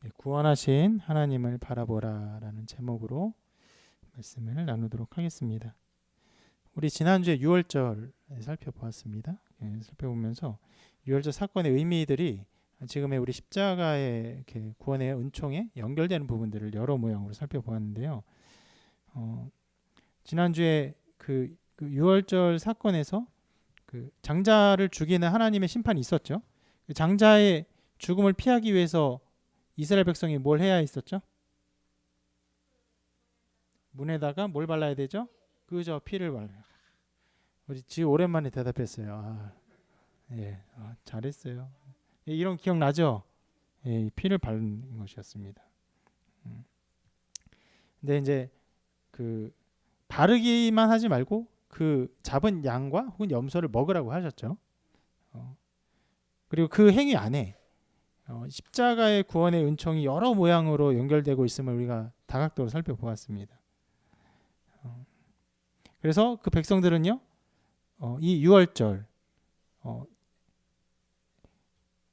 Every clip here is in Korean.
구원하신 하나님을 바라보라라는 제목으로 말씀을 나누도록 하겠습니다. 우리 지난주에 유월절 살펴보았습니다. 살펴보면서 유월절 사건의 의미들이 지금의 우리 십자가의 이렇게 구원의 은총에 연결되는 부분들을 여러 모양으로 살펴보았는데요. 지난주에 그 유월절 사건에서 그 장자를 죽이는 하나님의 심판이 있었죠. 그 장자의 죽음을 피하기 위해서 이스라엘 백성이 뭘 해야 했었죠? 문에다가 뭘 발라야 되죠? 그저 피를 발라요. 우리 지 오랜만에 대답했어요. 잘했어요. 이런 기억나죠? 피를 바른 것이었습니다. 근데 이제 그 바르기만 하지 말고 그 잡은 양과 혹은 염소를 먹으라고 하셨죠. 그리고 그 행위 안에 십자가의 구원의 은총이 여러 모양으로 연결되고 있음을 우리가 다각도로 살펴보았습니다. 그래서 그 백성들은요, 이 유월절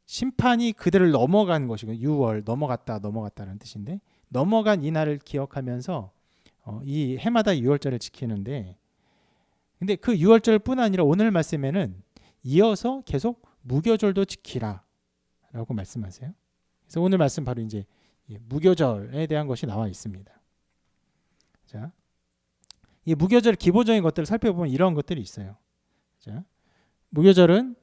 심판이 그들을 넘어간 것이고, 유월 넘어갔다는 뜻인데, 넘어간 이 날을 기억하면서 이 해마다 유월절을 지키는데, 근데 그 유월절뿐 아니라 오늘 말씀에는 이어서 계속 무교절도 지키라 라고 말씀하세요. 그래서 오늘 말씀 바로 이제 무교절에 대한 것이 나와 있습니다. 자, 이 무교절 기본적인 것들을 살펴보면 이런 것들이 있어요. 자, 무교절은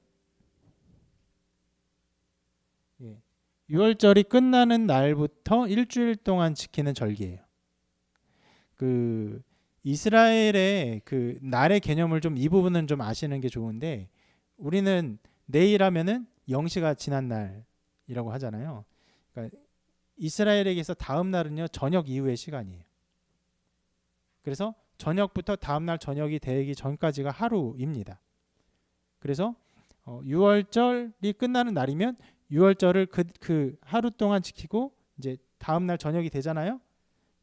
유월절이 끝나는 날부터 일주일 동안 지키는 절기예요. 그 이스라엘의 그 날의 개념을 좀 이 부분은 좀 아시는 게 좋은데, 우리는 내일 하면은 영시가 지난 날이라고 하잖아요. 그러니까 이스라엘에게서 다음 날은요, 저녁 이후의 시간이에요. 그래서 저녁부터 다음 날 저녁이 되기 전까지가 하루입니다. 그래서 유월절이 끝나는 날이면 유월절을 그 하루 동안 지키고 이제 다음 날 저녁이 되잖아요.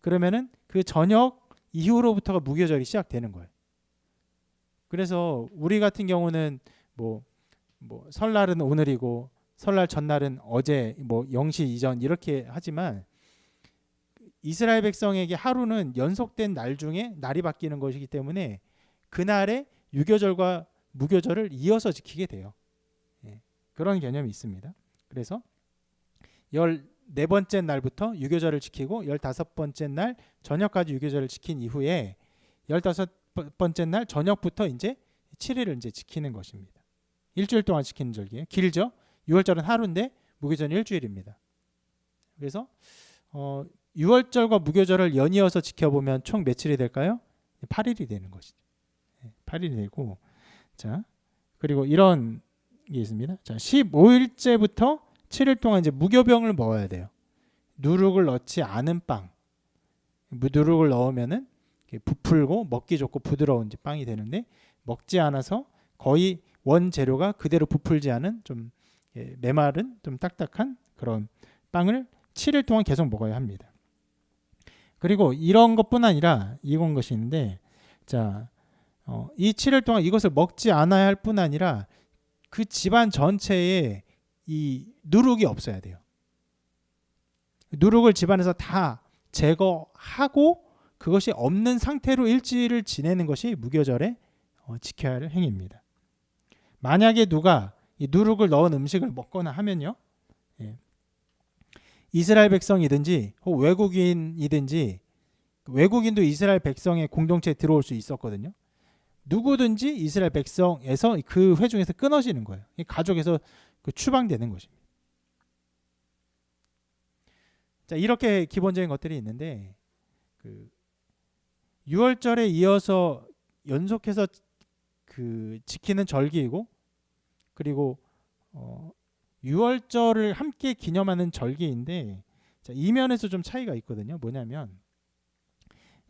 그러면은 그 저녁 이후로부터가 무교절이 시작되는 거예요. 그래서 우리 같은 경우는 뭐 설날은 오늘이고 설날 전날은 어제, 영시 이전 이렇게 하지만 이스라엘 백성에게 하루는 연속된 날 중에 날이 바뀌는 것이기 때문에 그날에 유교절과 무교절을 이어서 지키게 돼요. 그런 개념이 있습니다. 그래서 14번째 날부터 유교절을 지키고 15번째 날 저녁까지 유교절을 지킨 이후에 15번째 날 저녁부터 이제 7일을 이제 지키는 것입니다. 일주일 동안 지키는 절기예요. 길죠? 6월절은 하루인데 무교절은 일주일입니다. 그래서 6월절과 무교절을 연이어서 지켜보면 총 며칠이 될까요? 8일이 되는 것이죠. 8일이 되고, 자, 그리고 이런 게 있습니다. 자, 15일째부터 7일 동안 이제 무교병을 먹어야 돼요. 누룩을 넣지 않은 빵. 누룩을 넣으면은 부풀고 먹기 좋고 부드러운 빵이 되는데, 먹지 않아서 거의 원재료가 그대로 부풀지 않은 좀 메마른 좀 딱딱한 그런 빵을 7일 동안 계속 먹어야 합니다. 그리고 이런 것뿐 아니라 이건 것이 있는데, 자, 이 7일 동안 이것을 먹지 않아야 할 뿐 아니라 그 집안 전체에 이 누룩이 없어야 돼요. 누룩을 집안에서 다 제거하고 그것이 없는 상태로 일주일을 지내는 것이 무교절에 지켜야 할 행위입니다. 만약에 누가 이 누룩을 넣은 음식을 먹거나 하면요, 이스라엘 백성이든지 혹은 외국인이든지, 외국인도 이스라엘 백성의 공동체에 들어올 수 있었거든요. 누구든지 이스라엘 백성에서 그 회중에서 끊어지는 거예요. 가족에서 추방되는 것입니다. 자, 이렇게 기본적인 것들이 있는데, 그 6월절에 이어서 연속해서 그 지키는 절기이고, 그리고 6월절을 함께 기념하는 절기인데, 자, 이 면에서 좀 차이가 있거든요. 뭐냐면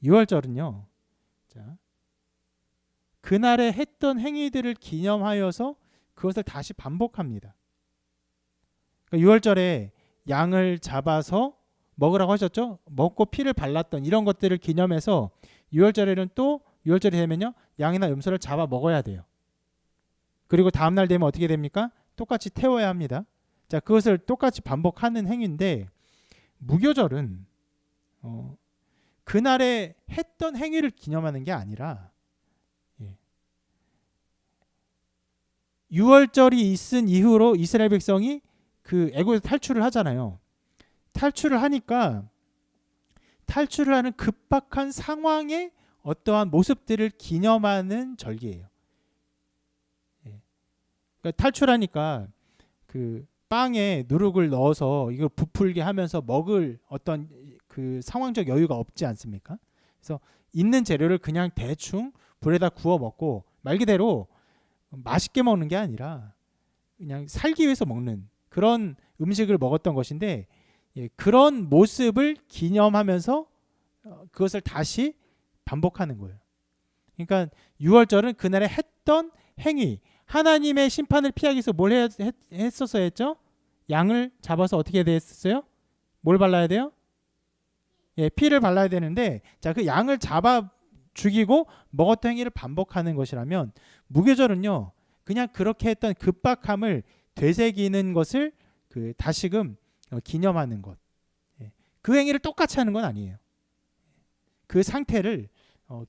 6월절은요, 자, 그날에 했던 행위들을 기념하여서 그것을 다시 반복합니다. 그러니까 6월절에 양을 잡아서 먹으라고 하셨죠? 먹고 피를 발랐던 이런 것들을 기념해서 6월절에는 또 6월절이 되면요, 양이나 염소를 잡아 먹어야 돼요. 그리고 다음 날 되면 어떻게 됩니까? 똑같이 태워야 합니다. 자, 그것을 똑같이 반복하는 행위인데, 무교절은 그날에 했던 행위를 기념하는 게 아니라 6월절이 있은 이후로 이스라엘 백성이 그 애굽에서 탈출을 하잖아요. 탈출을 하니까 탈출을 하는 급박한 상황의 어떠한 모습들을 기념하는 절기예요. 그러니까 탈출하니까 그 빵에 누룩을 넣어서 이걸 부풀게 하면서 먹을 어떤 그 상황적 여유가 없지 않습니까? 그래서 있는 재료를 그냥 대충 불에다 구워 먹고 말 그대로 맛있게 먹는 게 아니라 그냥 살기 위해서 먹는 그런 음식을 먹었던 것인데 그런 모습을 기념하면서 그것을 다시 반복하는 거예요. 그러니까 6월절은 그날에 했던 행위, 하나님의 심판을 피하기 위해서 뭘 했었어야 했죠? 양을 잡아서 어떻게 됐었어요? 뭘 발라야 돼요? 피를 발라야 되는데, 자, 그 양을 잡아 죽이고 먹었던 행위를 반복하는 것이라면, 무교절은요 그냥 그렇게 했던 급박함을 되새기는 것을 그 다시금 기념하는 것. 그 행위를 똑같이 하는 건 아니에요. 그 상태를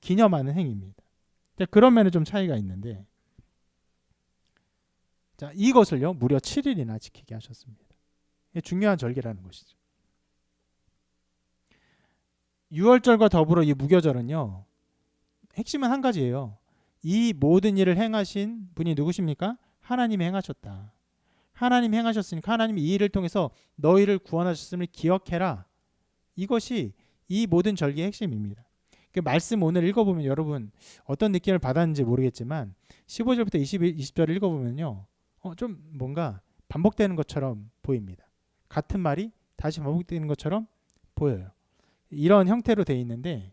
기념하는 행위입니다. 자, 그런 면에 좀 차이가 있는데, 자, 이것을요 무려 7일이나 지키게 하셨습니다. 중요한 절기라는 것이죠. 6월절과 더불어 이 무교절은요 핵심은 한 가지예요. 이 모든 일을 행하신 분이 누구십니까? 하나님이 행하셨다. 하나님이 행하셨으니까 하나님이 이 일을 통해서 너희를 구원하셨음을 기억해라. 이것이 이 모든 절기의 핵심입니다. 그 말씀 오늘 읽어보면 여러분 어떤 느낌을 받았는지 모르겠지만 15절부터 20절을 읽어보면요 좀 뭔가 반복되는 것처럼 보입니다. 같은 말이 다시 반복되는 것처럼 보여요. 이런 형태로 되어 있는데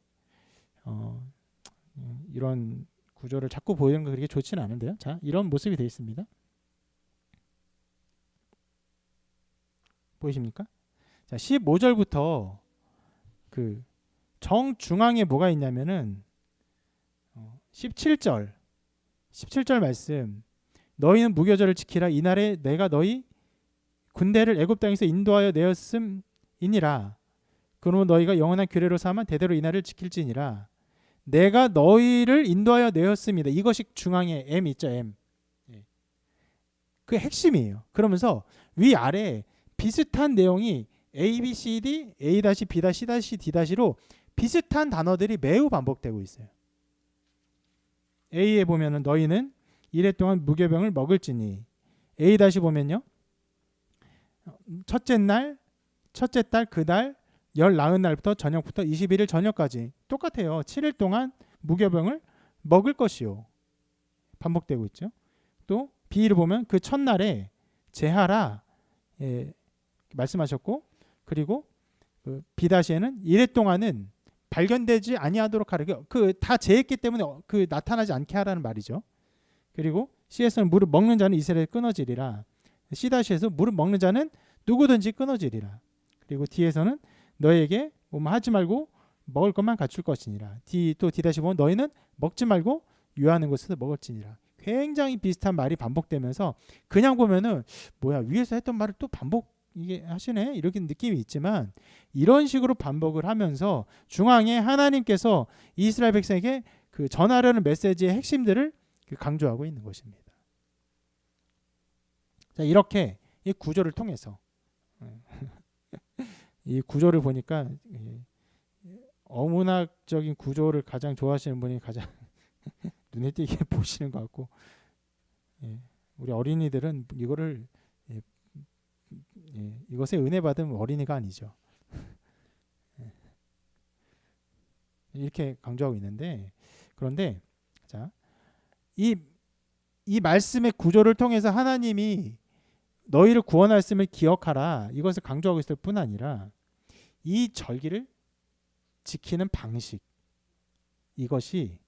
이런 구조를 자꾸 보이는 거 그렇게 좋지는 않은데요. 자, 이런 모습이 되어 있습니다. 보이십니까? 자, 15절부터 그 정중앙에 뭐가 있냐면은 17절 말씀, 너희는 무교절을 지키라. 이날에 내가 너희 군대를 애굽 땅에서 인도하여 내었음이니라. 그러면 너희가 영원한 규례로 삼아 대대로 이날을 지킬지니라. 내가 너희를 인도하여 내었습니다. 이것이 중앙에 M 있죠. M. 그 핵심이에요. 그러면서 위아래 비슷한 내용이 A, B, C, D, A-B, C, D-로 비슷한 단어들이 매우 반복되고 있어요. A에 보면은 너희는 이래 동안 무교병을 먹을지니, A- 보면요 첫째 달 그달 열 나은 날부터 저녁부터 21일 저녁까지 똑같아요. 7일 동안 무교병을 먹을 것이요. 반복되고 있죠. 또 B를 보면 그 첫날에 제하라 말씀하셨고, 그리고 그 B-에는 이래 동안은 발견되지 아니하도록 하라. 그 다 제했기 때문에 그 나타나지 않게 하라는 말이죠. 그리고 C에서는 무릎 먹는 자는 이스라엘 끊어지리라. C-에서 무릎 먹는 자는 누구든지 끊어지리라. 그리고 D에서는 너에게 뭐 하지 말고 먹을 것만 갖출 것이니라. 또 D- 보면 너희는 먹지 말고 유하는 곳에서 먹을지니라. 굉장히 비슷한 말이 반복되면서 그냥 보면은 뭐야 위에서 했던 말을 또 반복 이게 하시네 이렇게 느낌이 있지만, 이런 식으로 반복을 하면서 중앙에 하나님께서 이스라엘 백성에게 그 전하려는 메시지의 핵심들을 강조하고 있는 것입니다. 자, 이렇게 이 구조를 통해서 이 구조를 보니까 어문학적인 구조를 가장 좋아하시는 분이 가장 눈에 띄게 보시는 것 같고, 우리 어린이들은 이거를 이것에 은혜 받은 어린이가 아니죠. 이렇게 강조하고 있는데, 그런데 자, 이 말씀의 구조를 통해서 하나님이 너희를 구원하였음을 기억하라 이것을 강조하고 있을 뿐 아니라 이 절기를 지키는 방식, 이것이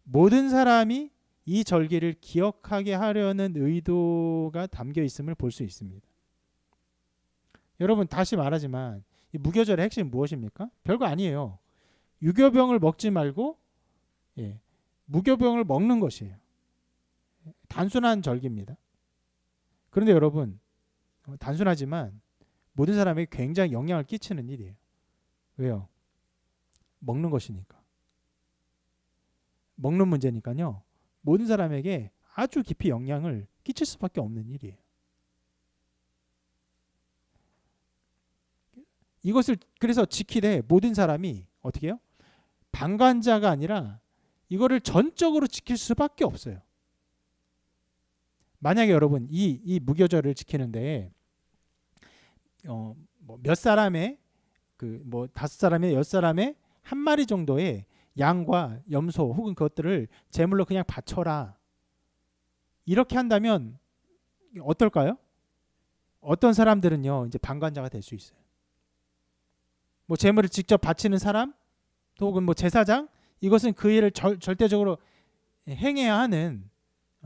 모든 사람이 이 절기를 기억하게 하려는 의도가 담겨 있음을 볼 수 있습니다. 여러분 다시 말하지만 이 무교절의 핵심은 무엇입니까? 별거 아니에요. 유교병을 먹지 말고 무교병을 먹는 것이에요. 단순한 절기입니다. 그런데 여러분 단순하지만 모든 사람에게 굉장히 영향을 끼치는 일이에요. 왜요? 먹는 것이니까. 먹는 문제니까요. 모든 사람에게 아주 깊이 영향을 끼칠 수밖에 없는 일이에요. 이것을 그래서 지키되 모든 사람이 어떻게 해요? 방관자가 아니라 이거를 전적으로 지킬 수밖에 없어요. 만약에 여러분 이 무교절을 지키는데 몇 사람의 다섯 사람의 여 사람의 한 마리 정도의 양과 염소 혹은 그것들을 제물로 그냥 바쳐라. 이렇게 한다면 어떨까요? 어떤 사람들은요 이제 방관자가 될 수 있어요. 제물을 직접 바치는 사람 혹은 제사장 이것은 그 일을 절대적으로 행해야 하는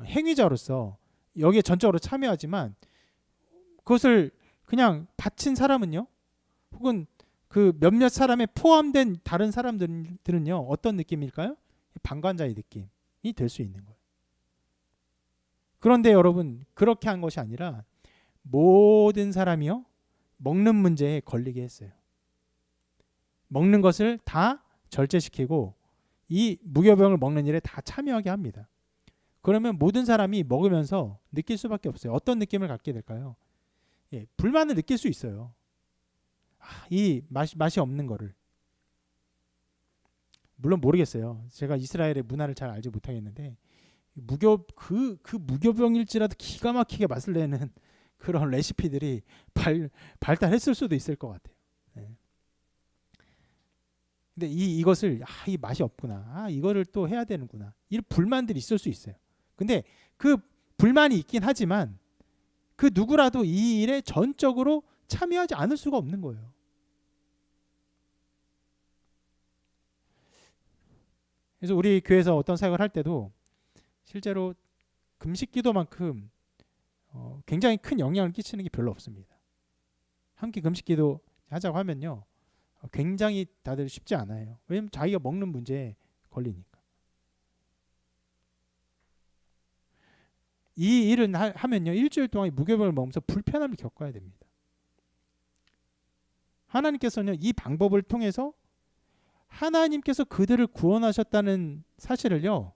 행위자로서 여기에 전적으로 참여하지만 그것을 그냥 바친 사람은요 혹은 그 몇몇 사람에 포함된 다른 사람들은요 어떤 느낌일까요? 방관자의 느낌이 될 수 있는 거예요. 그런데 여러분 그렇게 한 것이 아니라 모든 사람이요 먹는 문제에 걸리게 했어요. 먹는 것을 다 절제시키고 이 무교병을 먹는 일에 다 참여하게 합니다. 그러면 모든 사람이 먹으면서 느낄 수밖에 없어요. 어떤 느낌을 갖게 될까요? 불만을 느낄 수 있어요. 이 맛이 없는 거를. 물론 모르겠어요. 제가 이스라엘의 문화를 잘 알지 못하겠는데 그 무교병일지라도 기가 막히게 맛을 내는 그런 레시피들이 발달했을 수도 있을 것 같아요. 근데 이것을 이 맛이 없구나. 이거를 또 해야 되는구나. 이런 불만들이 있을 수 있어요. 근데 그 불만이 있긴 하지만 그 누구라도 이 일에 전적으로 참여하지 않을 수가 없는 거예요. 그래서 우리 교회에서 어떤 사역을 할 때도 실제로 금식 기도만큼 굉장히 큰 영향을 끼치는 게 별로 없습니다. 함께 금식 기도 하자고 하면요. 굉장히 다들 쉽지 않아요. 왜냐면 자기가 먹는 문제에 걸리니까. 이 일을 하면요. 일주일 동안 무교병을 먹으면서 불편함을 겪어야 됩니다. 하나님께서는 이 방법을 통해서 하나님께서 그들을 구원하셨다는 사실을요.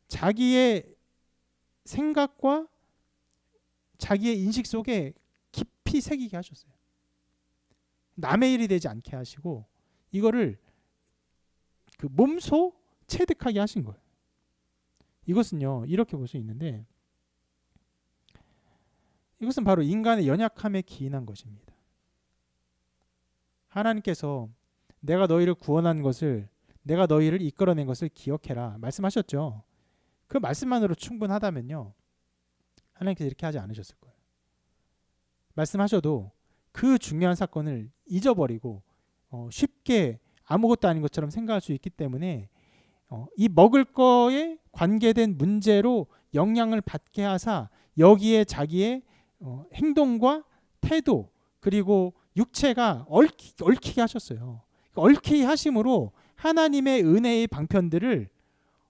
자기의 생각과 자기의 인식 속에 깊이 새기게 하셨어요. 남의 일이 되지 않게 하시고 이거를 몸소 체득하게 하신 거예요. 이것은요 이렇게 볼 수 있는데 이것은 바로 인간의 연약함에 기인한 것입니다. 하나님께서 내가 너희를 구원한 것을 내가 너희를 이끌어낸 것을 기억해라 말씀하셨죠. 그 말씀만으로 충분하다면요 하나님께서 이렇게 하지 않으셨을 거예요. 말씀하셔도 그 중요한 사건을 잊어버리고 쉽게 아무것도 아닌 것처럼 생각할 수 있기 때문에 이 먹을 거에 관계된 문제로 영향을 받게 하사 여기에 자기의 행동과 태도 그리고 육체가 얽히게 하셨어요. 얽히게 하심으로 하나님의 은혜의 방편들을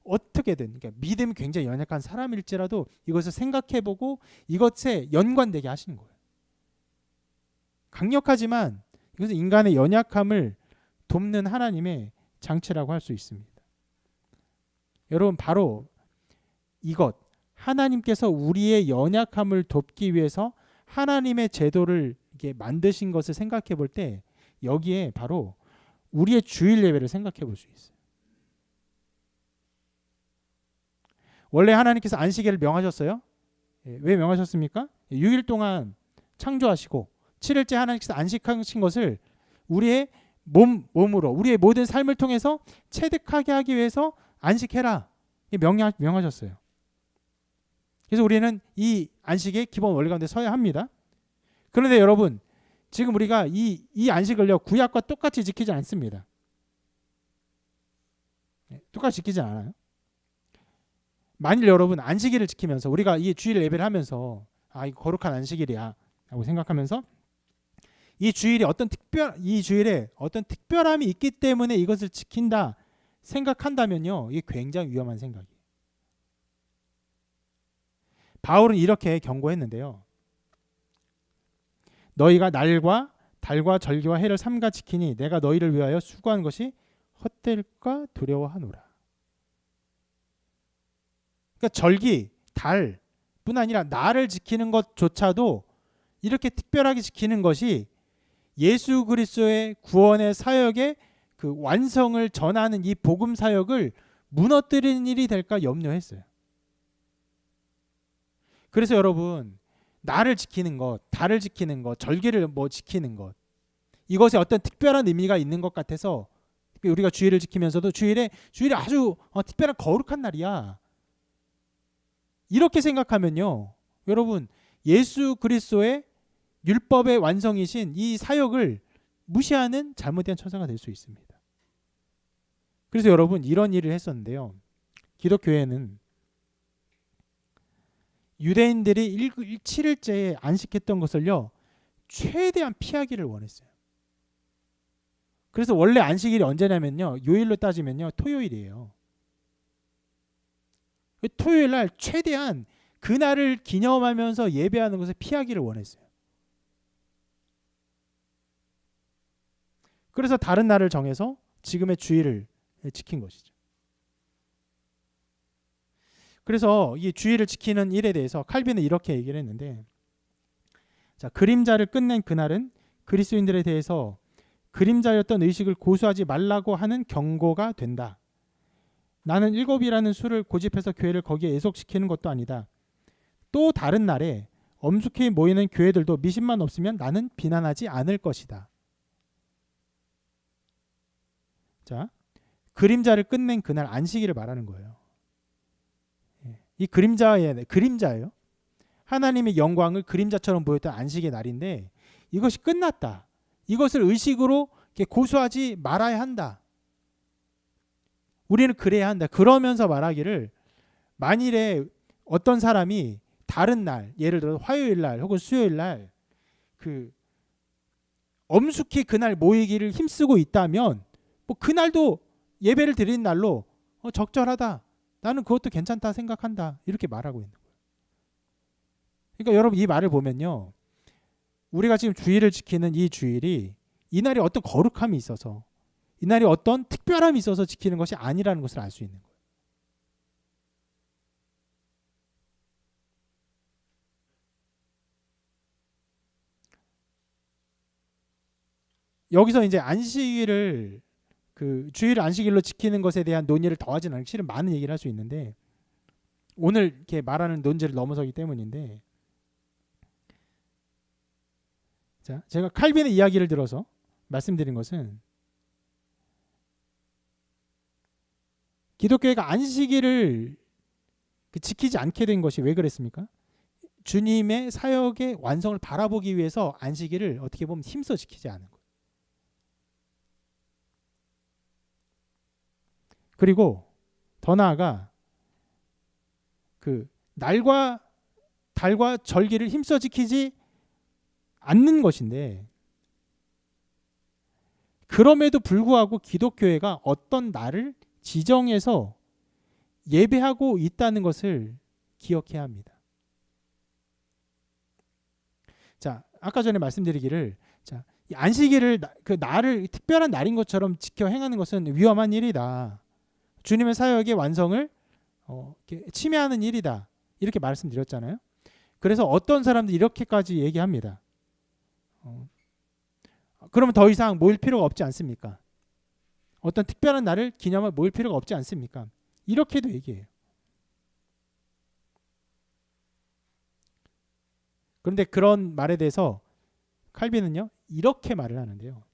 어떻게든 그러니까 믿음이 굉장히 연약한 사람일지라도 이것을 생각해보고 이것에 연관되게 하시는 거예요. 강력하지만 이것은 인간의 연약함을 돕는 하나님의 장치라고 할 수 있습니다. 여러분 바로 이것 하나님께서 우리의 연약함을 돕기 위해서 하나님의 제도를 이렇게 만드신 것을 생각해 볼 때 여기에 바로 우리의 주일 예배를 생각해 볼 수 있어요. 원래 하나님께서 안식일을 명하셨어요. 왜 명하셨습니까? 6일 동안 창조하시고 7일째 하나님께서 안식하신 것을 우리의 몸으로 우리의 모든 삶을 통해서 체득하게 하기 위해서 안식해라 명하셨어요. 그래서 우리는 이 안식의 기본 원리 가운데 서야 합니다. 그런데 여러분 지금 우리가 이 안식을요 구약과 똑같이 지키지 않습니다. 똑같이 지키지 않아요. 만일 여러분 안식일을 지키면서 우리가 이 주일 예배를 하면서 이거 거룩한 안식일이야 라고 생각하면서 이 주일에 어떤 특별함이 있기 때문에 이것을 지킨다 생각한다면요 이게 굉장히 위험한 생각이에요. 바울은 이렇게 경고했는데요. 너희가 날과 달과 절기와 해를 삼가 지키니 내가 너희를 위하여 수고한 것이 헛될까 두려워하노라. 그러니까 절기, 달뿐 아니라 나를 지키는 것조차도 이렇게 특별하게 지키는 것이 예수 그리스도의 구원의 사역의 그 완성을 전하는 이 복음 사역을 무너뜨리는 일이 될까 염려했어요. 그래서 여러분, 나를 지키는 것, 달을 지키는 것, 절기를 지키는 것, 이것에 어떤 특별한 의미가 있는 것 같아서 우리가 주일을 지키면서도 주일이 아주 특별한 거룩한 날이야, 이렇게 생각하면요, 여러분, 예수 그리스도의 율법의 완성이신 이 사역을 무시하는 잘못된 처사가 될 수 있습니다. 그래서 여러분, 이런 일을 했었는데요. 기독교회는 유대인들이 7일째에 안식했던 것을요, 최대한 피하기를 원했어요. 그래서 원래 안식일이 언제냐면요, 요일로 따지면요, 토요일이에요. 토요일 날 최대한 그날을 기념하면서 예배하는 것을 피하기를 원했어요. 그래서 다른 날을 정해서 지금의 주일을 지킨 것이죠. 그래서 이 주일을 지키는 일에 대해서 칼빈은 이렇게 얘기를 했는데, 자, 그림자를 끝낸 그날은 그리스도인들에 대해서 그림자였던 의식을 고수하지 말라고 하는 경고가 된다. 나는 7이라는 수를 고집해서 교회를 거기에 예속시키는 것도 아니다. 또 다른 날에 엄숙히 모이는 교회들도 미신만 없으면 나는 비난하지 않을 것이다. 자, 그림자를 끝낸 그날 안식일을 말하는 거예요. 이 그림자예요. 하나님의 영광을 그림자처럼 보였던 안식의 날인데 이것이 끝났다. 이것을 의식으로 고수하지 말아야 한다. 우리는 그래야 한다. 그러면서 말하기를, 만일에 어떤 사람이 다른 날, 예를 들어 화요일 날 혹은 수요일 날 엄숙히 그날 모이기를 힘쓰고 있다면 그날도 예배를 드리는 날로 적절하다. 나는 그것도 괜찮다 생각한다. 이렇게 말하고 있는 거예요. 그러니까 여러분, 이 말을 보면요, 우리가 지금 주일을 지키는 이 주일이 이날이 어떤 거룩함이 있어서, 이날이 어떤 특별함이 있어서 지키는 것이 아니라는 것을 알 수 있는 거예요. 여기서 이제 안식일을 주일을 안식일로 지키는 것에 대한 논의를 더하지는 않고 실은 많은 얘기를 할 수 있는데, 오늘 이렇게 말하는 논제를 넘어서기 때문인데, 자, 제가 칼빈의 이야기를 들어서 말씀드린 것은, 기독교회가 안식일을 지키지 않게 된 것이 왜 그랬습니까? 주님의 사역의 완성을 바라보기 위해서 안식일을 어떻게 보면 힘써 지키지 않은 거예요. 그리고 더 나아가 날과 달과 절기를 힘써 지키지 않는 것인데, 그럼에도 불구하고 기독교회가 어떤 날을 지정해서 예배하고 있다는 것을 기억해야 합니다. 자, 아까 전에 말씀드리기를, 자, 이 안식일을 날을 특별한 날인 것처럼 지켜 행하는 것은 위험한 일이다. 주님의 사역의 완성을 침해하는 일이다. 이렇게 말씀드렸잖아요. 그래서 어떤 사람들이 이렇게까지 얘기합니다. 그러면 더 이상 모일 필요가 없지 않습니까? 어떤 특별한 날을 기념할 모일 필요가 없지 않습니까? 이렇게도 얘기해요. 그런데 그런 말에 대해서 칼빈은요, 이렇게 말을 하는데요.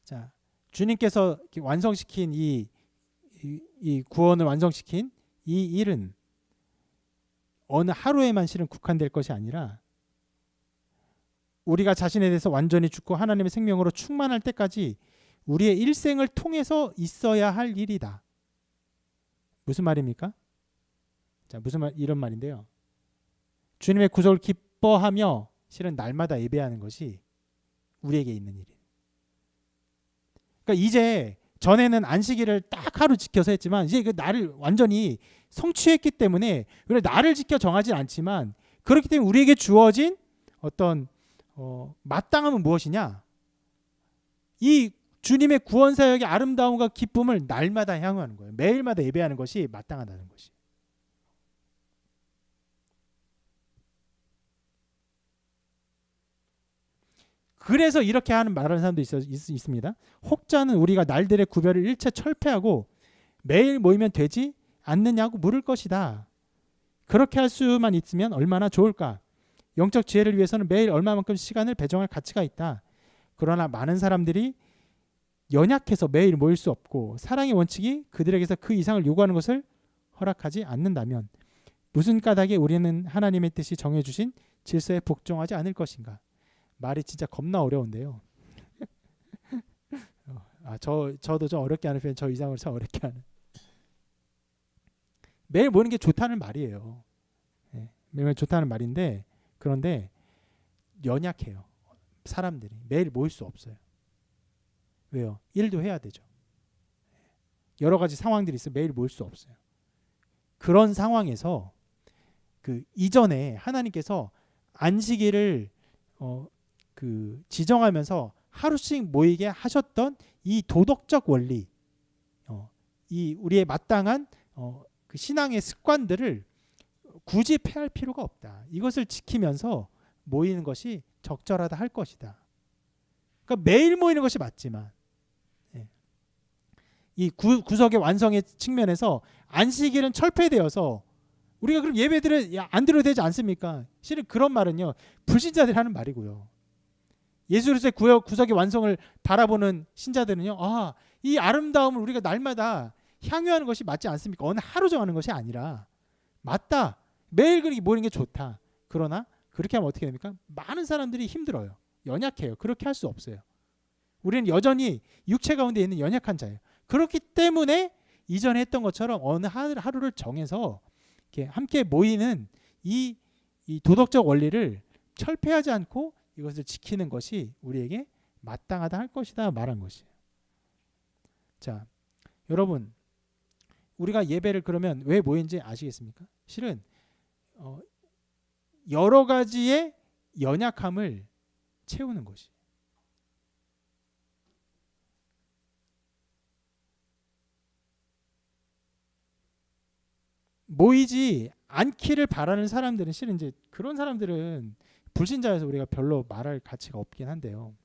자, 주님께서 완성시킨 이 구원을 완성시킨 이 일은 어느 하루에만 실은 국한될 것이 아니라 우리가 자신에 대해서 완전히 죽고 하나님의 생명으로 충만할 때까지 우리의 일생을 통해서 있어야 할 일이다. 무슨 말입니까? 자, 이런 말인데요. 주님의 구속을 기뻐하며 실은 날마다 예배하는 것이 우리에게 있는 일이에요. 그러니까 이제 전에는 안식일을 딱 하루 지켜서 했지만 이제 그 날을 완전히 성취했기 때문에, 그래 날을 지켜 정하진 않지만, 그렇기 때문에 우리에게 주어진 어떤 마땅함은 무엇이냐? 이 주님의 구원 사역의 아름다움과 기쁨을 날마다 향유하는 거예요. 매일마다 예배하는 것이 마땅하다는 것이. 그래서 이렇게 하는 말하는 사람도 있습니다. 혹자는 우리가 날들의 구별을 일체 철폐하고 매일 모이면 되지 않느냐고 물을 것이다. 그렇게 할 수만 있으면 얼마나 좋을까? 영적 지혜를 위해서는 매일 얼마만큼 시간을 배정할 가치가 있다. 그러나 많은 사람들이 연약해서 매일 모일 수 없고 사랑의 원칙이 그들에게서 그 이상을 요구하는 것을 허락하지 않는다면 무슨 까닭에 우리는 하나님의 뜻이 정해주신 질서에 복종하지 않을 것인가? 말이 진짜 겁나 어려운데요. 저도 좀 어렵게 하는 편, 저 이상으로 참 어렵게 하는. 매일 모이는 게 좋다는 말이에요. 매일 좋다는 말인데 그런데 연약해요. 사람들이 매일 모일 수 없어요. 왜요? 일도 해야 되죠. 여러 가지 상황들이 있어 매일 모일 수 없어요. 그런 상황에서 그 이전에 하나님께서 안식일을 지정하면서 하루씩 모이게 하셨던 이 도덕적 원리, 이 우리의 마땅한 그 신앙의 습관들을 굳이 폐할 필요가 없다. 이것을 지키면서 모이는 것이 적절하다 할 것이다. 그러니까 매일 모이는 것이 맞지만 이 구속의 완성의 측면에서 안식일은 철폐되어서 우리가 그럼 예배들을 안 드려도 되지 않습니까? 실은 그런 말은요 불신자들이 하는 말이고요. 예수 그리스도의 구속의 완성을 바라보는 신자들은요, 이 아름다움을 우리가 날마다 향유하는 것이 맞지 않습니까? 어느 하루 정하는 것이 아니라 맞다. 매일 그렇게 모이는 게 좋다. 그러나 그렇게 하면 어떻게 됩니까? 많은 사람들이 힘들어요. 연약해요. 그렇게 할 수 없어요. 우리는 여전히 육체 가운데 있는 연약한 자예요. 그렇기 때문에 이전에 했던 것처럼 어느 하루를 정해서 이렇게 함께 모이는 이 도덕적 원리를 철폐하지 않고 이것을 지키는 것이 우리에게 마땅하다 할 것이다 말한 것이에요. 자, 여러분 우리가 예배를 그러면 왜 모인지 아시겠습니까? 실은 여러 가지의 연약함을 채우는 것이. 모이지 않기를 바라는 사람들은 실은 이제 그런 사람들은 불신자여서 우리가 별로 말할 가치가 없긴 한데요.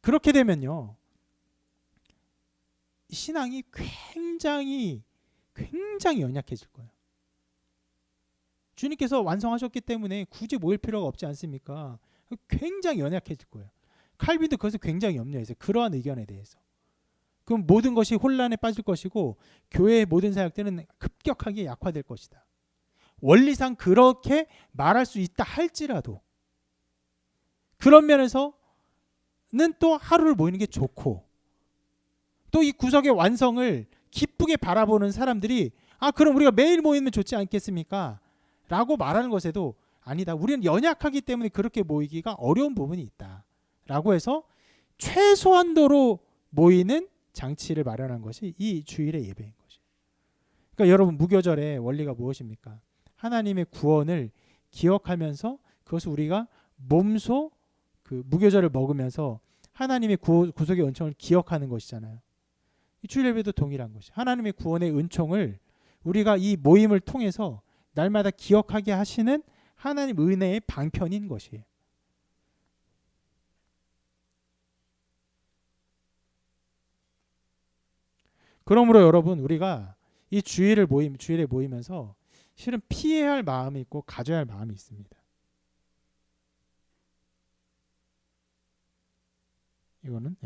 그렇게 되면요. 신앙이 굉장히 연약해질 거예요. 주님께서 완성하셨기 때문에 굳이 모일 필요가 없지 않습니까? 굉장히 연약해질 거예요. 칼빈도 그것을 굉장히 염려했어요. 그러한 의견에 대해서. 그럼 모든 것이 혼란에 빠질 것이고 교회의 모든 사역들은 급격하게 약화될 것이다. 원리상 그렇게 말할 수 있다 할지라도 그런 면에서는 또 하루를 모이는 게 좋고 또 이 구속의 완성을 기쁘게 바라보는 사람들이 그럼 우리가 매일 모이면 좋지 않겠습니까? 라고 말하는 것에도 아니다. 우리는 연약하기 때문에 그렇게 모이기가 어려운 부분이 있다. 라고 해서 최소한도로 모이는 장치를 마련한 것이 이 주일의 예배인 것이에요. 그러니까 여러분 무교절의 원리가 무엇입니까? 하나님의 구원을 기억하면서 그것을 우리가 몸소 그 무교절을 먹으면서 하나님의 구속의 은총을 기억하는 것이잖아요. 이 주일 예배도 동일한 것이 하나님의 구원의 은총을 우리가 이 모임을 통해서 날마다 기억하게 하시는 하나님 은혜의 방편인 것이에요. 그러므로 여러분 우리가 이 주일에 모이면서 실은 피해야 할 마음이 있고 가져야 할 마음이 있습니다. 이거는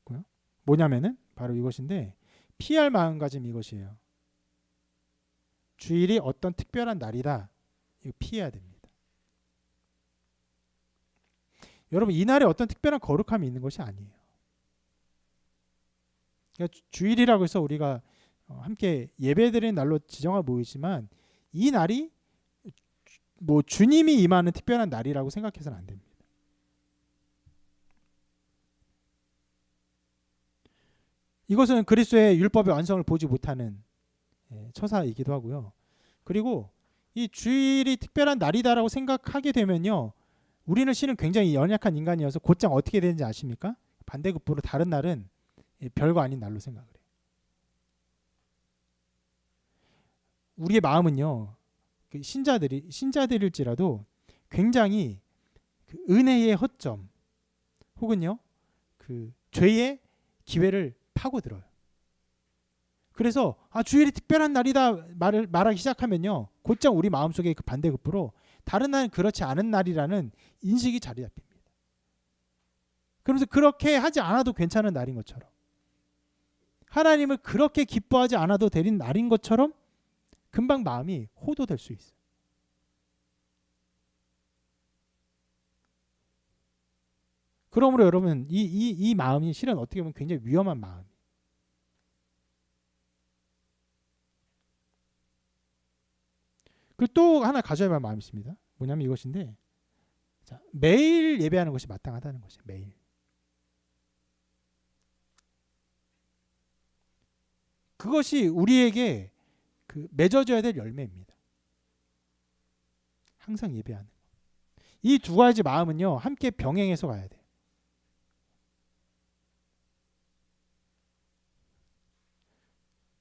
그렇고요. 뭐냐면은 바로 이것인데 피할 마음가짐 이것이에요. 주일이 어떤 특별한 날이다. 이거 피해야 됩니다. 여러분 이 날에 어떤 특별한 거룩함이 있는 것이 아니에요. 그러니까 주일이라고 해서 우리가 함께 예배드리는 날로 지정하 모이지만 이 날이 뭐 주님이 임하는 특별한 날이라고 생각해서는 안 됩니다. 이것은 그리스도의 율법의 완성을 보지 못하는 처사이기도 하고요. 그리고 이 주일이 특별한 날이다라고 생각하게 되면요, 우리는 실은 굉장히 연약한 인간이어서 곧장 어떻게 되는지 아십니까? 반대급부로 다른 날은 별거 아닌 날로 생각을 해요. 우리의 마음은요, 그 신자들일지라도 굉장히 그 은혜의 허점 혹은요 그 죄의 기회를 파고들어요. 그래서 주일이 특별한 날이다 말하기 시작하면요, 곧장 우리 마음속에 그 반대급부로 다른 날은 그렇지 않은 날이라는 인식이 자리 잡힙니다. 그러면서 그렇게 하지 않아도 괜찮은 날인 것처럼, 하나님을 그렇게 기뻐하지 않아도 되는 날인 것처럼 금방 마음이 호도될 수 있어요. 그러므로 여러분, 이 마음이 실은 어떻게 보면 굉장히 위험한 마음이에요. 그리고 또 하나 가져야 할 마음이 있습니다. 뭐냐면 이것인데, 자, 매일 예배하는 것이 마땅하다는 것이에요. 매일. 그것이 우리에게 그 맺어져야 될 열매입니다. 항상 예배하는 것. 이 두 가지 마음은요, 함께 병행해서 가야 돼요.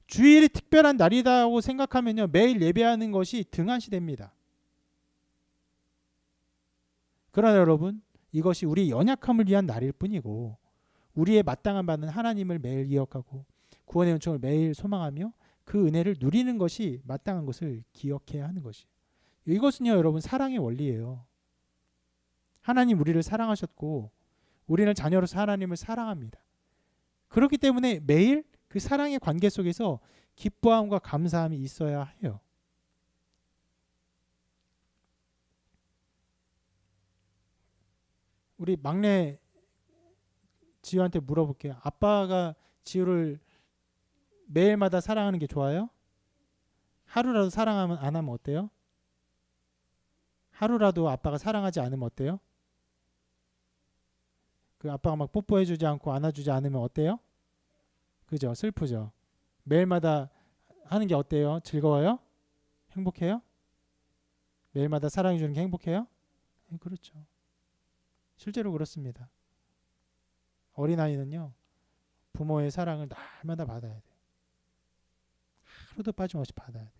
주일이 특별한 날이라고 생각하면요, 매일 예배하는 것이 등한시됩니다. 그러나 여러분, 이것이 우리 연약함을 위한 날일 뿐이고, 우리의 마땅한 바는 하나님을 매일 기억하고 구원의 은총을 매일 소망하며 그 은혜를 누리는 것이 마땅한 것을 기억해야 하는 것이에요. 이것은요, 여러분, 사랑의 원리예요. 하나님 우리를 사랑하셨고 우리는 자녀로서 하나님을 사랑합니다. 그렇기 때문에 매일 그 사랑의 관계 속에서 기뻐함과 감사함이 있어야 해요. 우리 막내 지우한테 물어볼게요. 아빠가 지우를 매일마다 사랑하는 게 좋아요? 하루라도 사랑하면 안 하면 어때요? 하루라도 아빠가 사랑하지 않으면 어때요? 그 아빠가 막 뽀뽀해주지 않고 안아주지 않으면 어때요? 그죠? 슬프죠? 매일마다 하는 게 어때요? 즐거워요? 행복해요? 매일마다 사랑해주는 게 행복해요? 그렇죠. 실제로 그렇습니다. 어린아이는요, 부모의 사랑을 날마다 받아야 돼요. 하루도 빠짐없이 받아야 돼요.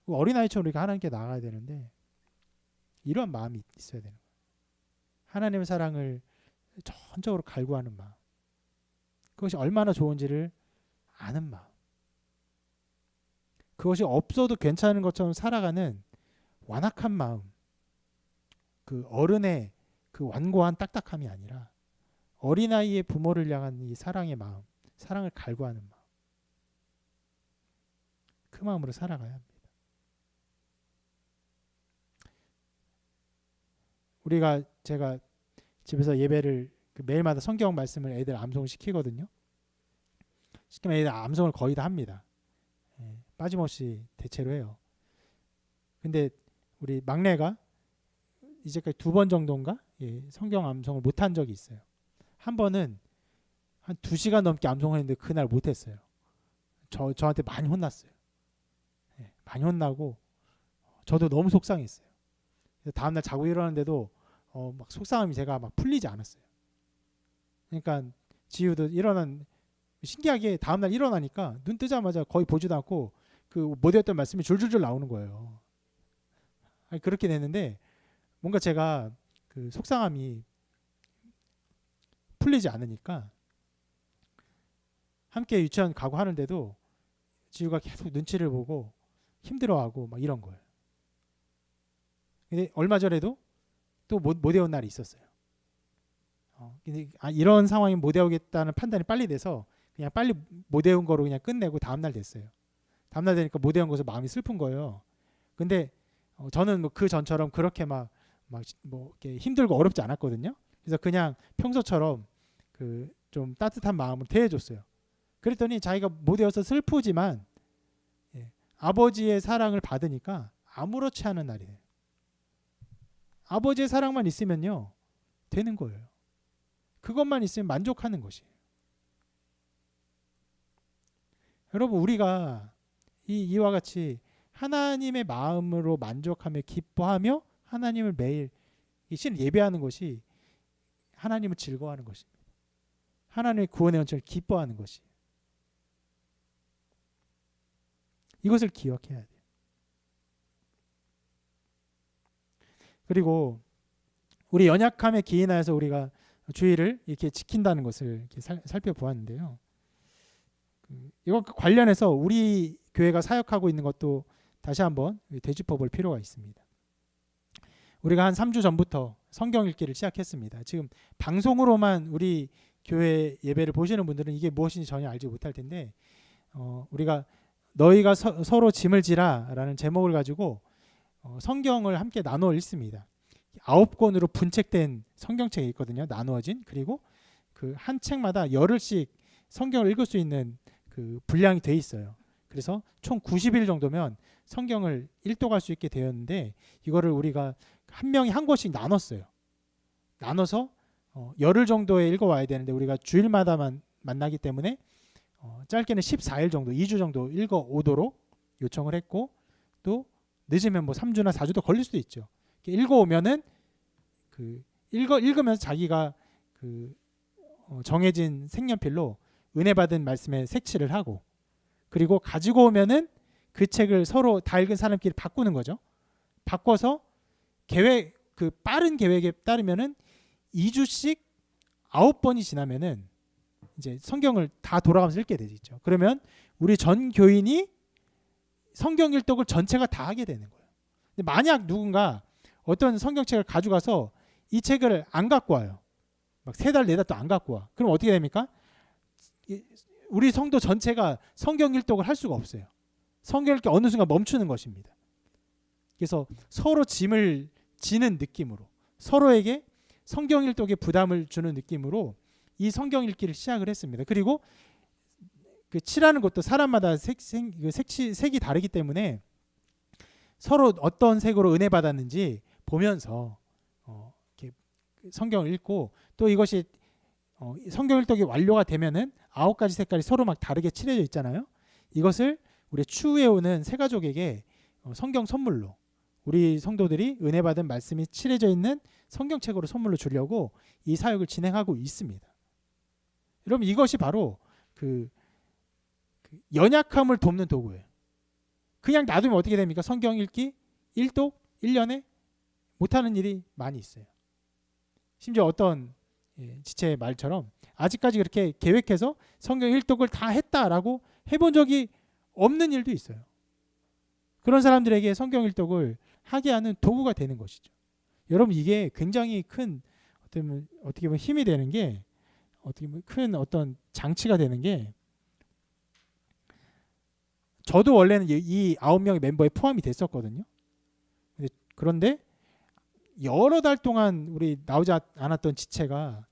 어린아이처럼 우리가 하나님께 나아가야 되는데 이러한 마음이 있어야 되는 거예요. 하나님의 사랑을 전적으로 갈구하는 마음, 그것이 얼마나 좋은지를 아는 마음, 그것이 없어도 괜찮은 것처럼 살아가는 완악한 마음, 그 어른의 그 완고한 딱딱함이 아니라 어린아이의 부모를 향한 이 사랑의 마음, 사랑을 갈구하는 마음, 그 마음으로 살아가야 합니다. 제가 집에서 예배를 매일마다 성경 말씀을 애들 암송을 시키거든요. 시키면 애들 암송을 거의 다 합니다. 빠짐없이 대체로 해요. 근데 우리 막내가 이제까지 2번 정도인가 성경 암송을 못한 적이 있어요. 한 번은 한 2시간 넘게 암송을 했는데 그날 못했어요. 저한테 많이 혼났어요. 많이 혼나고 저도 너무 속상했어요. 다음날 자고 일어났는데도 막 속상함이 제가 막 풀리지 않았어요. 그러니까 지우도 신기하게 다음날 일어나니까 눈 뜨자마자 거의 보지도 않고 그 못 외웠던 말씀이 줄줄줄 나오는 거예요. 그렇게 됐는데 뭔가 제가 그 속상함이 풀리지 않으니까 함께 유치원 가고 하는데도 지우가 계속 눈치를 보고 힘들어하고 막 이런 거예요. 근데 얼마 전에도 또 못 외운 날이 있었어요. 근데 이런 상황이 못 외우겠다는 판단이 빨리 돼서 그냥 빨리 못 외운 거로 그냥 끝내고 다음날 됐어요. 다음날 되니까 못 외운 거에서 마음이 슬픈 거예요. 근데 저는 뭐 그 전처럼 그렇게 막 이렇게 힘들고 어렵지 않았거든요. 그래서 그냥 평소처럼 그 좀 따뜻한 마음으로 대해줬어요. 그랬더니 자기가 못 외워서 슬프지만 아버지의 사랑을 받으니까 아무렇지 않은 날이 돼요. 아버지의 사랑만 있으면요 되는 거예요. 그것만 있으면 만족하는 것이에요. 여러분, 우리가 이와 같이 하나님의 마음으로 만족하며 기뻐하며 하나님을 매일 신 예배하는 것이 하나님을 즐거워하는 것입니다. 하나님의 구원의恩賜을 기뻐하는 것이. 이것을 기억해야 돼요. 그리고 우리 연약함에 기인하여서 우리가 주의를 이렇게 지킨다는 것을 이렇게 살펴보았는데요. 이거 관련해서 우리 교회가 사역하고 있는 것도 다시 한번 되짚어 볼 필요가 있습니다. 우리가 한 3주 전부터 성경 읽기를 시작했습니다. 지금 방송으로만 우리 교회 예배를 보시는 분들은 이게 무엇인지 전혀 알지 못할 텐데 우리가 너희가 서로 짐을 지라라는 제목을 가지고 성경을 함께 나누어 읽습니다. 9권으로 분책된 성경책이 있거든요. 나누어진. 그리고 그 한 책마다 열흘씩 성경을 읽을 수 있는 그 분량이 돼 있어요. 그래서 총 90일 정도면 성경을 일독할 수 있게 되었는데 이거를 우리가 한 명이 한 권씩 나눴어요. 나눠서 열흘 정도에 읽어와야 되는데 우리가 주일마다만 만나기 때문에 짧게는 14일 정도, 2주 정도 읽어오도록 요청을 했고 또 늦으면 뭐 3주나 4주도 걸릴 수도 있죠. 읽어오면은 읽으면서 자기가 정해진 색연필로 은혜 받은 말씀에 색칠을 하고 그리고 가지고 오면은 그 책을 서로 다 읽은 사람끼리 바꾸는 거죠. 바꿔서 빠른 계획에 따르면은 2주씩 9번이 지나면은 이제 성경을 다 돌아가면서 읽게 되죠. 그러면 우리 전 교인이 성경 일독을 전체가 다 하게 되는 거예요. 근데 만약 누군가 어떤 성경책을 가져가서 이 책을 안 갖고 와요. 막 3달 4달 또 안 갖고 와. 그럼 어떻게 됩니까? 우리 성도 전체가 성경 일독을 할 수가 없어요. 성경 읽기 어느 순간 멈추는 것입니다. 그래서 서로 짐을 지는 느낌으로 서로에게 성경 일독에 부담을 주는 느낌으로 이 성경 읽기를 시작을 했습니다. 그리고 그 칠하는 것도 사람마다 색이 다르기 때문에 서로 어떤 색으로 은혜 받았는지 보면서 이렇게 성경을 읽고 또 이것이 성경 일독이 완료가 되면은 9가지 색깔이 서로 막 다르게 칠해져 있잖아요. 이것을 우리 추후에 오는 새 가족에게 성경 선물로 우리 성도들이 은혜 받은 말씀이 칠해져 있는 성경책으로 선물로 주려고 이 사역을 진행하고 있습니다. 여러분 이것이 바로 그 연약함을 돕는 도구예요. 그냥 놔두면 어떻게 됩니까? 성경 읽기 1독 1년에 못하는 일이 많이 있어요. 심지어 어떤 지체의 말처럼 아직까지 그렇게 계획해서 성경 1독을 다 했다라고 해본 적이 없는 일도 있어요. 그런 사람들에게 성경 1독을 하게 하는 도구가 되는 것이죠. 여러분 이게 굉장히 큰 어떻게 보면 힘이 되는 게 어떻게 보면 큰 어떤 장치가 되는 게 저도 원래는 이 9명의 멤버에 포함이 됐었거든요. 그런데 여러 달 동안 우리 나오지 않았던 지체가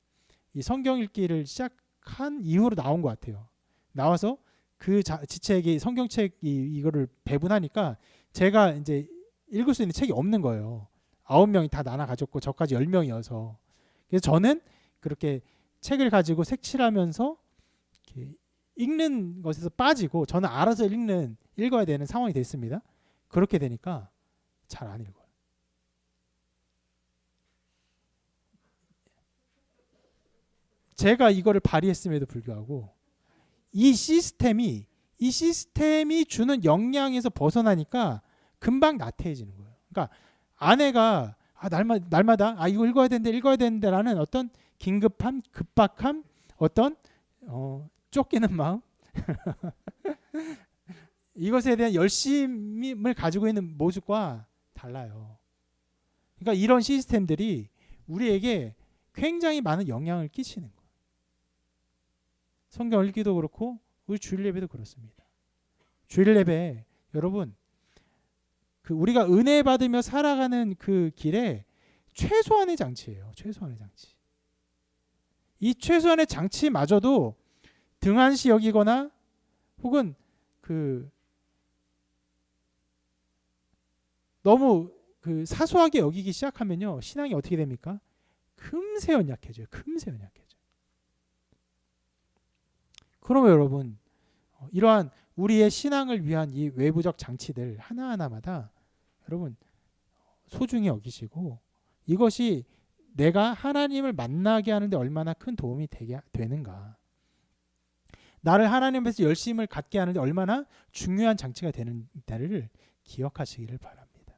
이 성경 읽기를 시작한 이후로 나온 것 같아요. 나와서 그 지체에게 성경책 이거를 배분하니까 제가 이제 읽을 수 있는 책이 없는 거예요. 9명이 다 나눠 가졌고 저까지 10명이어서 그래서 저는 그렇게 책을 가지고 색칠하면서 이렇게 읽는 것에서 빠지고 저는 알아서 읽어야 되는 상황이 됐습니다. 그렇게 되니까 잘 안 읽어요. 제가 이거를 발휘했음에도 불구하고 이 시스템이 주는 영향에서 벗어나니까 금방 나태해지는 거예요. 그러니까 아내가 날마다 이거 읽어야 되는데라는 어떤 긴급함, 급박함, 어떤 쫓기는 마음 이것에 대한 열심을 가지고 있는 모습과 달라요. 그러니까 이런 시스템들이 우리에게 굉장히 많은 영향을 끼치는 거예요. 성경 읽기도 그렇고 우리 주일 예배도 그렇습니다. 주일 예배 여러분 우리가 은혜 받으며 살아가는 그 길에 최소한의 장치예요. 최소한의 장치. 이 최소한의 장치마저도 등한시 여기거나 혹은 너무 사소하게 여기기 시작하면요 신앙이 어떻게 됩니까? 금세 연약해져요. 그러면 여러분 이러한 우리의 신앙을 위한 이 외부적 장치들 하나하나마다 여러분 소중히 여기시고 이것이 내가 하나님을 만나게 하는데 얼마나 큰 도움이 되는가, 나를 하나님 앞에서 열심을 갖게 하는데 얼마나 중요한 장치가 되는가를 기억하시기를 바랍니다.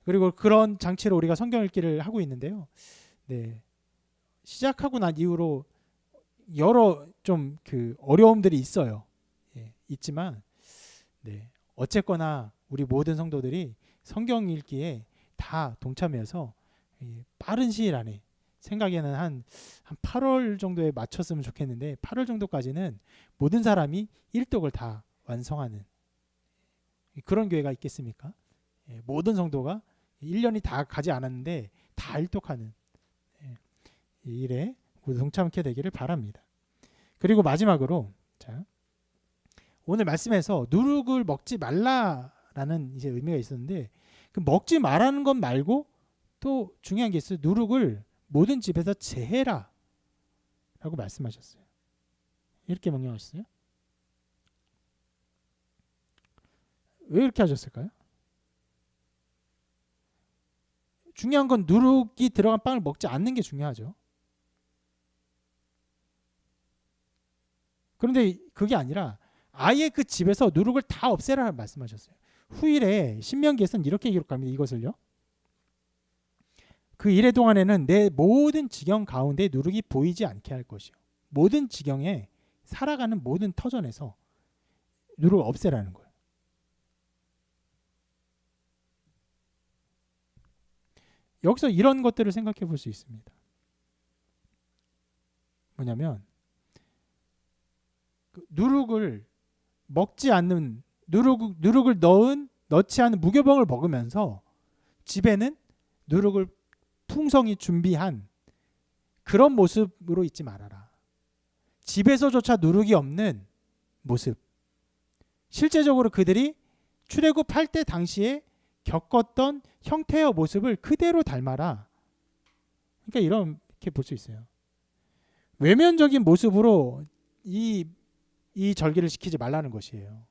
그리고 그런 장치로 우리가 성경 읽기를 하고 있는데요. 네, 시작하고 난 이후로 여러 좀 그 어려움들이 있어요. 예, 있지만 네, 어쨌거나 우리 모든 성도들이 성경 읽기에 다 동참해서 빠른 시일 안에 생각에는 한 8월 정도에 맞췄으면 좋겠는데 8월 정도까지는 모든 사람이 1독을 다 완성하는 그런 교회가 있겠습니까? 예, 모든 성도가 1년이 다 가지 않았는데 다 1독하는 이 일에 동참하게 되기를 바랍니다. 그리고 마지막으로 자, 오늘 말씀에서 누룩을 먹지 말라라는 이제 의미가 있었는데 그 먹지 말라는 것 말고 또 중요한 게 있어요. 누룩을 모든 집에서 제해라 라고 말씀하셨어요. 이렇게 명령하셨어요. 왜 이렇게 하셨을까요? 중요한 건 누룩이 들어간 빵을 먹지 않는 게 중요하죠. 그런데 그게 아니라 아예 그 집에서 누룩을 다 없애라 말씀하셨어요. 후일에 신명기에서는 이렇게 기록합니다. 이것을요. 그 이래 동안에는 내 모든 지경 가운데 누룩이 보이지 않게 할 것이요. 모든 지경에 살아가는 모든 터전에서 누룩을 없애라는 거예요. 여기서 이런 것들을 생각해 볼 수 있습니다. 뭐냐면 누룩을 먹지 않는 누룩을 넣지 않은 무교병을 먹으면서 집에는 누룩을 풍성히 준비한 그런 모습으로 있지 말아라. 집에서조차 누룩이 없는 모습. 실제적으로 그들이 출애굽할 때 당시에 겪었던 형태의 모습을 그대로 닮아라. 그러니까 이렇게 볼 수 있어요. 외면적인 모습으로 이 절기를 지키지 말라는 것이에요.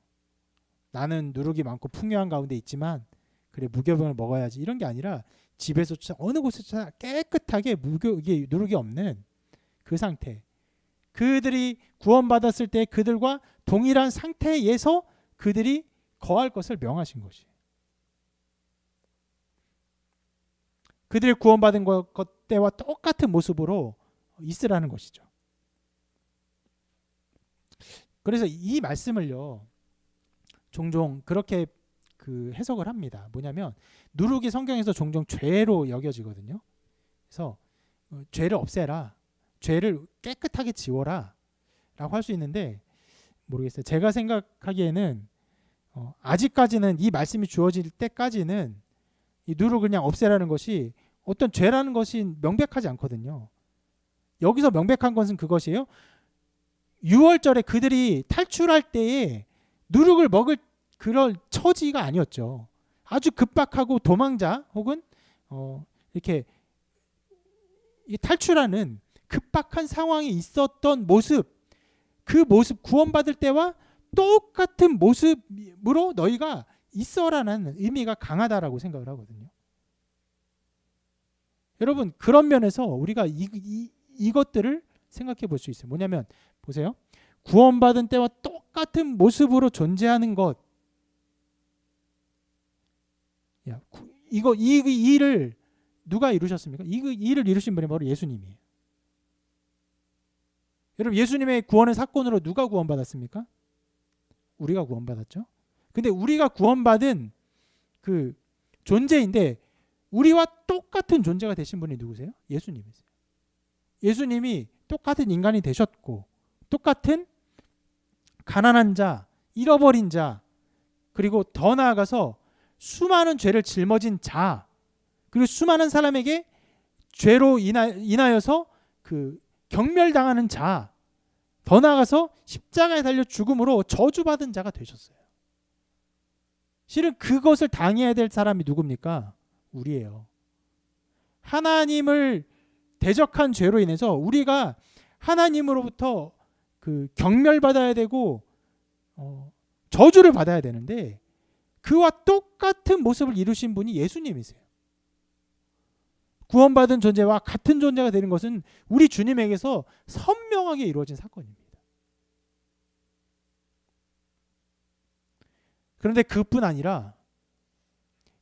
나는 누룩이 많고 풍요한 가운데 있지만 그래 무교병을 먹어야지 이런 게 아니라 집에서 어느 곳에서 깨끗하게 누룩이 없는 그 상태. 그들이 구원받았을 때 그들과 동일한 상태에서 그들이 거할 것을 명하신 것이에요. 그들이 구원받은 것 때와 똑같은 모습으로 있으라는 것이죠. 그래서 이 말씀을요 종종 그렇게 해석을 합니다. 뭐냐면 누룩이 성경에서 종종 죄로 여겨지거든요. 그래서 죄를 없애라, 죄를 깨끗하게 지워라 라고 할 수 있는데 모르겠어요. 제가 생각하기에는 아직까지는 이 말씀이 주어질 때까지는 이 누룩을 그냥 없애라는 것이 어떤 죄라는 것이 명백하지 않거든요. 여기서 명백한 것은 그것이에요. 6월절에 그들이 탈출할 때에 누룩을 먹을 그런 처지가 아니었죠. 아주 급박하고 도망자 혹은 이렇게 탈출하는 급박한 상황이 있었던 모습, 그 모습 구원받을 때와 똑같은 모습으로 너희가 있어라는 의미가 강하다라고 생각을 하거든요. 여러분 그런 면에서 우리가 이것들을 생각해 볼 수 있어요. 뭐냐면 보세요. 구원받은 때와 똑같은 모습으로 존재하는 것. 이 일을 누가 이루셨습니까? 이 일을 이루신 분이 바로 예수님이에요. 여러분 예수님의 구원의 사건으로 누가 구원받았습니까? 우리가 구원받았죠. 근데 우리가 구원받은 그 존재인데 우리와 똑같은 존재가 되신 분이 누구세요? 예수님이세요. 예수님이 똑같은 인간이 되셨고 똑같은 가난한 자, 잃어버린 자, 그리고 더 나아가서 수많은 죄를 짊어진 자, 그리고 수많은 사람에게 죄로 인하여서 그 경멸당하는 자, 더 나아가서 십자가에 달려 죽음으로 저주받은 자가 되셨어요. 실은 그것을 당해야 될 사람이 누굽니까? 우리예요. 하나님을 대적한 죄로 인해서 우리가 하나님으로부터 그 경멸받아야 되고 저주를 받아야 되는데 그와 똑같은 모습을 이루신 분이 예수님이세요. 구원받은 존재와 같은 존재가 되는 것은 우리 주님에게서 선명하게 이루어진 사건입니다. 그런데 그뿐 아니라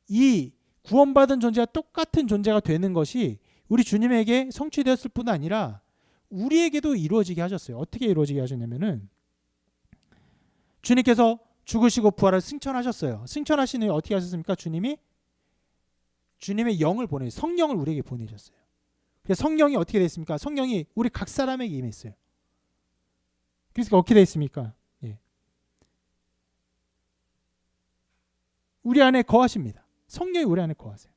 이 구원받은 존재와 똑같은 존재가 되는 것이 우리 주님에게 성취되었을 뿐 아니라 우리에게도 이루어지게 하셨어요. 어떻게 이루어지게 하셨냐면은 주님께서 죽으시고 부활을 승천하셨어요. 승천하신 후에 어떻게 하셨습니까? 주님이 주님의 영을 성령을 우리에게 보내셨어요. 그래서 성령이 어떻게 됐습니까? 성령이 우리 각 사람에게 임했어요. 그래서 어떻게 됐습니까? 우리 안에 거하십니다. 성령이 우리 안에 거하세요.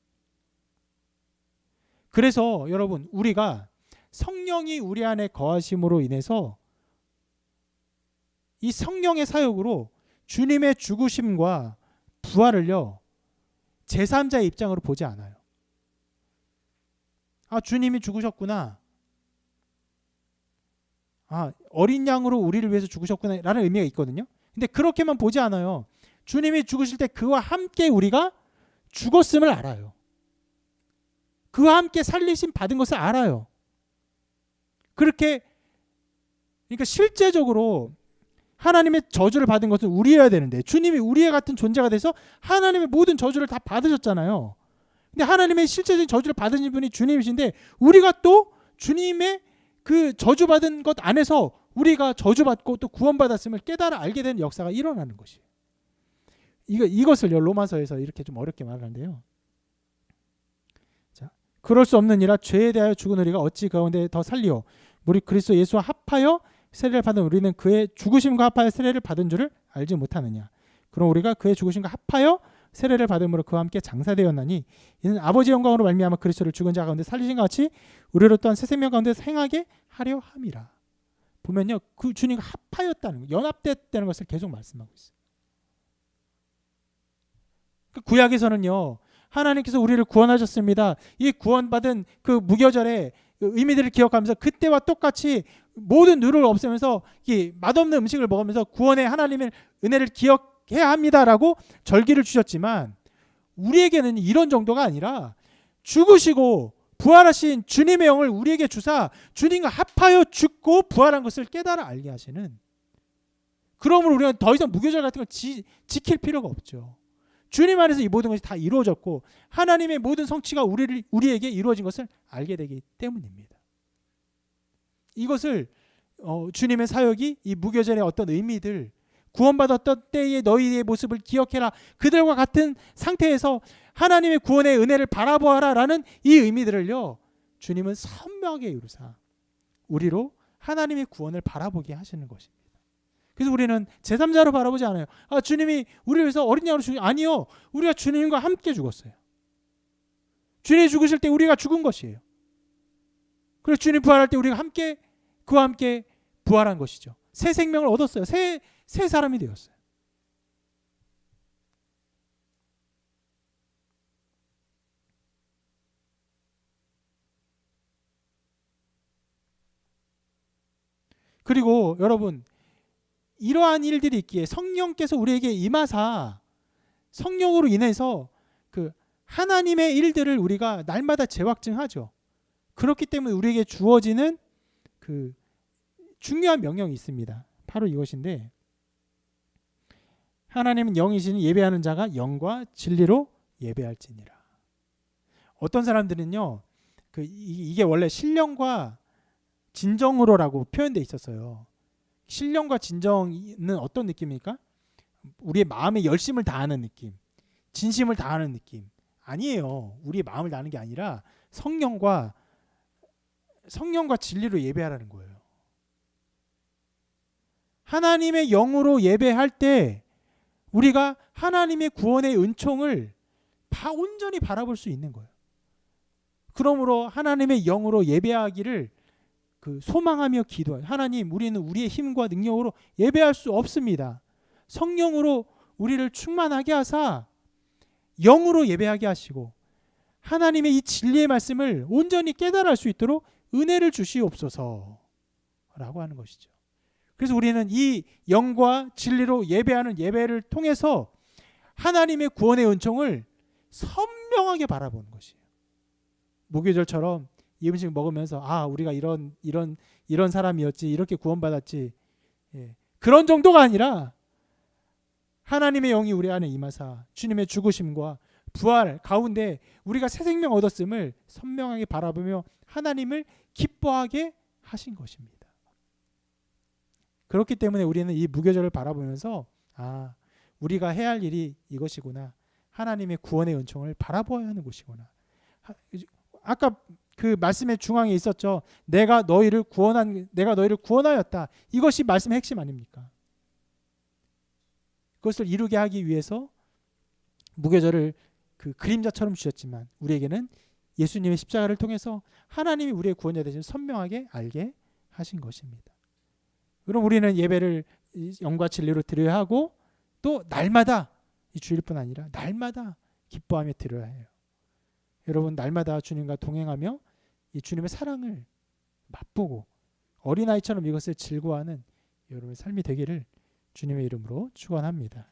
그래서 여러분 우리가 성령이 우리 안에 거하심으로 인해서 이 성령의 사역으로 주님의 죽으심과 부활을요 제3자의 입장으로 보지 않아요. 주님이 죽으셨구나. 어린 양으로 우리를 위해서 죽으셨구나 라는 의미가 있거든요. 근데 그렇게만 보지 않아요. 주님이 죽으실 때 그와 함께 우리가 죽었음을 알아요. 그와 함께 살리심 받은 것을 알아요. 그러니까 실제적으로 하나님의 저주를 받은 것은 우리여야 되는데 주님이 우리의 같은 존재가 돼서 하나님의 모든 저주를 다 받으셨잖아요. 근데 하나님의 실제적인 저주를 받으신 분이 주님이신데 우리가 또 주님의 그 저주받은 것 안에서 우리가 저주받고 또 구원받았음을 깨달아 알게 되는 역사가 일어나는 것이에요. 이것을 로마서에서 이렇게 좀 어렵게 말하는데요. 자, 그럴 수 없느니라 죄에 대하여 죽은 우리가 어찌 가운데 더 살리오 우리 그리스도 예수와 합하여 세례를 받은 우리는 그의 죽으심과 합하여 세례를 받은 줄을 알지 못하느냐. 그럼 우리가 그의 죽으심과 합하여 세례를 받음으로 그와 함께 장사되었나니 이는 아버지의 영광으로 말미암아 그리스도를 죽은 자 가운데 살리신 것 같이 우리로 또한 새 생명 가운데 행하게 하려 함이라. 보면요 그 주님과 합하였다는 거, 연합됐다는 것을 계속 말씀하고 있어요. 그 구약에서는요 하나님께서 우리를 구원하셨습니다. 이 구원받은 그 무교절의 의미들을 기억하면서 그때와 똑같이 모든 누를 없애면서 이 맛없는 음식을 먹으면서 구원의 하나님의 은혜를 기억해야 합니다라고 절기를 주셨지만 우리에게는 이런 정도가 아니라 죽으시고 부활하신 주님의 영을 우리에게 주사 주님과 합하여 죽고 부활한 것을 깨달아 알게 하시는, 그러므로 우리가 더 이상 무교절 같은 걸 지킬 필요가 없죠. 주님 안에서 이 모든 것이 다 이루어졌고 하나님의 모든 성취가 우리에게 이루어진 것을 알게 되기 때문입니다. 이것을 주님의 사역이 이 무교절의 어떤 의미들, 구원받았던 때의 너희의 모습을 기억해라, 그들과 같은 상태에서 하나님의 구원의 은혜를 바라보아라 라는 이 의미들을요 주님은 선명하게 이루사 우리로 하나님의 구원을 바라보게 하시는 것입니다. 그래서 우리는 제3자로 바라보지 않아요. 주님이 우리를 위해서 어린 양으로 죽으신, 아니요, 우리가 주님과 함께 죽었어요. 주님이 죽으실 때 우리가 죽은 것이에요. 그래서 주님 부활할 때 우리가 함께 그와 함께 부활한 것이죠. 새 생명을 얻었어요. 새 사람이 되었어요. 그리고 여러분 이러한 일들이 있기에 성령께서 우리에게 임하사 성령으로 인해서 그 하나님의 일들을 우리가 날마다 재확증하죠. 그렇기 때문에 우리에게 주어지는 그 중요한 명령이 있습니다. 바로 이것인데, 하나님은 영이시니 예배하는 자가 영과 진리로 예배할지니라. 어떤 사람들은요 이게 원래 신령과 진정으로라고 표현되어 있었어요. 신령과 진정은 어떤 느낌입니까? 우리의 마음의 열심을 다하는 느낌, 진심을 다하는 느낌. 아니에요. 우리의 마음을 다하는 게 아니라 성령과 진리로 예배하라는 거예요. 하나님의 영으로 예배할 때 우리가 하나님의 구원의 은총을 온전히 바라볼 수 있는 거예요. 그러므로 하나님의 영으로 예배하기를 소망하며 기도해요. 하나님, 우리는 우리의 힘과 능력으로 예배할 수 없습니다. 성령으로 우리를 충만하게 하사 영으로 예배하게 하시고 하나님의 이 진리의 말씀을 온전히 깨달을 수 있도록 은혜를 주시옵소서. 라고 하는 것이죠. 그래서 우리는 이 영과 진리로 예배하는 예배를 통해서 하나님의 구원의 은총을 선명하게 바라보는 것이에요. 무교절처럼 이 음식 먹으면서 우리가 이런 사람이었지, 이렇게 구원받았지, 그런 정도가 아니라 하나님의 영이 우리 안에 임하사 주님의 죽으심과 부활 가운데 우리가 새 생명 얻었음을 선명하게 바라보며 하나님을 기뻐하게 하신 것입니다. 그렇기 때문에 우리는 이 무교절을 바라보면서 우리가 해야 할 일이 이것이구나. 하나님의 구원의 은총을 바라보아야 하는 것이구나. 아까 그 말씀의 중앙에 있었죠. 내가 너희를 구원하였다. 이것이 말씀의 핵심 아닙니까? 그것을 이루게 하기 위해서 무교절을 그 그림자처럼 주셨지만 우리에게는 예수님의 십자가를 통해서 하나님이 우리의 구원자 되심을 선명하게 알게 하신 것입니다. 그럼 우리는 예배를 영과 진리로 드려야 하고 또 날마다 이 주일뿐 아니라 날마다 기뻐하며 드려야 해요. 여러분 날마다 주님과 동행하며 이 주님의 사랑을 맛보고 어린아이처럼 이것을 즐거워하는 여러분의 삶이 되기를 주님의 이름으로 축원합니다.